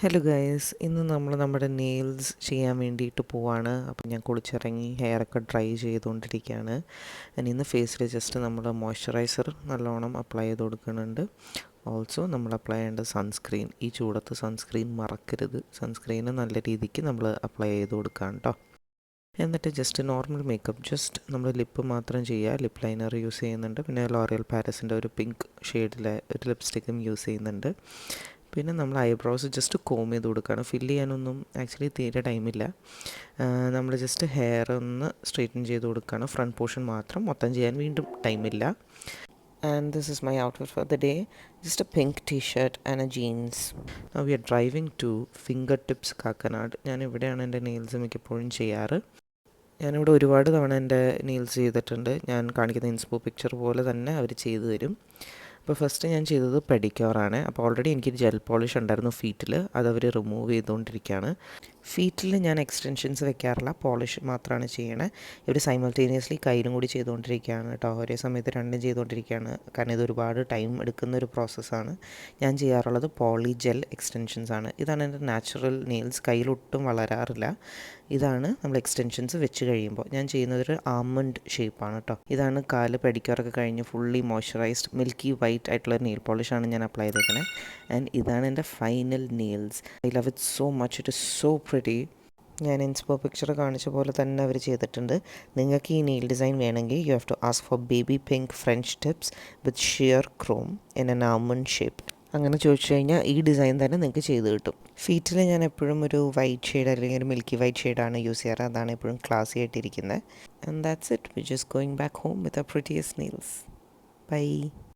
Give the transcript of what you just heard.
Hello guys, ഇന്ന് നമ്മൾ നമ്മുടെ നെയിൽസ് ചെയ്യാൻ വേണ്ടിയിട്ട് പോവാണ്. അപ്പം ഞാൻ കുളിച്ചിറങ്ങി ഹെയറൊക്കെ ഡ്രൈ ചെയ്തുകൊണ്ടിരിക്കുകയാണ്. ഇന്ന് ഫേസിൽ ജസ്റ്റ് നമ്മൾ മോയ്സ്ചറൈസർ നല്ലോണം അപ്ലൈ ചെയ്ത് കൊടുക്കുന്നുണ്ട്. ഓൾസോ നമ്മൾ അപ്ലൈ ചെയ്യേണ്ട സൺസ്ക്രീൻ, ഈ ചൂടത്ത് സൺസ്ക്രീൻ മറക്കരുത്. സൺസ്ക്രീന് നല്ല രീതിക്ക് നമ്മൾ അപ്ലൈ ചെയ്ത് കൊടുക്കാം കേട്ടോ. എന്നിട്ട് ജസ്റ്റ് നോർമൽ മേക്കപ്പ്, ജസ്റ്റ് നമ്മൾ ലിപ്പ് മാത്രം ചെയ്യുക. ലിപ്പ് ലൈനർ യൂസ് ചെയ്യുന്നുണ്ട്, പിന്നെ ലോറിയൽ പാരസിൻ്റെ ഒരു പിങ്ക് ഷെയ്ഡിലെ ഒരു ലിപ്സ്റ്റിക്കും യൂസ് ചെയ്യുന്നുണ്ട്. പിന്നെ നമ്മൾ ഐബ്രോസ് ജസ്റ്റ് കോം ചെയ്ത് കൊടുക്കുകയാണ്. ഫില്ല് ചെയ്യാനൊന്നും ആക്ച്വലി തീരെ ടൈമില്ല. നമ്മൾ ജസ്റ്റ് ഹെയർ ഒന്ന് സ്ട്രെയിറ്റൻ ചെയ്ത് കൊടുക്കുകയാണ്. ഫ്രണ്ട് പോർഷൻ മാത്രം, മൊത്തം ചെയ്യാൻ വീണ്ടും ടൈമില്ല. And this is my outfit for the day. Just a pink t-shirt and a jeans. Now we are driving to Fingertips Kakanad. ഞാൻ ഇവിടെയാണ് എൻ്റെ നെയിൽസ് മിക്കപ്പോഴും ചെയ്യാറ്. ഞാനിവിടെ ഒരുപാട് തവണ എൻ്റെ നെയിൽസ് ചെയ്തിട്ടുണ്ട്. ഞാൻ കാണിക്കുന്ന ഇൻസ്പോ പിക്ചർ പോലെ തന്നെ അവർ ചെയ്തു തരും. അപ്പോൾ ഫസ്റ്റ് ഞാൻ ചെയ്തത് പെഡിക്യൂറാണ്. അപ്പോൾ ഓൾറെഡി എനിക്ക് ജെൽ പോളിഷ് ഉണ്ടായിരുന്നു ഫീറ്റിൽ, അതവർ റിമൂവ് ചെയ്തുകൊണ്ടിരിക്കുകയാണ്. ഫീറ്റിൽ ഞാൻ എക്സ്റ്റൻഷൻസ് വെക്കാറില്ല, പോളിഷ് മാത്രമാണ് ചെയ്യണേ. ഇവർ സൈമൾട്ടേനിയസ്ലി കയ്യിലും കൂടി ചെയ്തുകൊണ്ടിരിക്കുകയാണ് കേട്ടോ. ഒരേ സമയത്ത് രണ്ടും ചെയ്തുകൊണ്ടിരിക്കുകയാണ്, കാരണം ഇത് ഒരുപാട് ടൈം എടുക്കുന്ന ഒരു പ്രോസസ്സാണ്. ഞാൻ ചെയ്യാറുള്ളത് പോളി ജെൽ എക്സ്റ്റൻഷൻസ് ആണ്. ഇതാണ് എൻ്റെ നാച്ചുറൽ നെയിൽസ്, കയ്യിലൊട്ടും വളരാറില്ല. ഇതാണ് നമ്മൾ എക്സ്റ്റൻഷൻസ് വെച്ച് കഴിയുമ്പോൾ ഞാൻ ചെയ്യുന്നത് ഒരു ആൽമണ്ട് ഷേപ്പാണ് കേട്ടോ. ഇതാണ് കാല് പെഡിക്യൂറൊക്കെ കഴിഞ്ഞ് ഫുള്ളി മോയ്സ്ചറൈസ്ഡ് മിൽക്കി വൈറ്റ് ആയിട്ടുള്ള നെയിൽ പോളിഷാണ് ഞാൻ അപ്ലൈ ചെയ്തേക്കണേ. ആൻഡ് ഇതാണ് എൻ്റെ final nails. I love it so much, it is so pretty. ഞാൻ ഇൻസ്പോ പിക്ചർ കാണിച്ച പോലെ തന്നെ അവർ ചെയ്തിട്ടുണ്ട്. നിങ്ങൾക്ക് ഈ നെയിൽ ഡിസൈൻ വേണമെങ്കിൽ you have to ask for baby pink French tips with sheer chrome in an almond shape. അങ്ങനെ ചോദിച്ചു കഴിഞ്ഞാൽ ഈ ഡിസൈൻ തന്നെ നിങ്ങൾക്ക് ചെയ്ത് കിട്ടും. ഫീറ്റിൽ ഞാൻ എപ്പോഴും ഒരു വൈറ്റ് ഷെയ്ഡ് അല്ലെങ്കിൽ ഒരു മിൽക്കി വൈറ്റ് ഷെയ്ഡാണ് യൂസ് ചെയ്യാറ്. അതാണ് എപ്പോഴും ക്ലാസി ആയിട്ടിരിക്കുന്നത്. And that's it. We just going back home with our prettiest nails. By.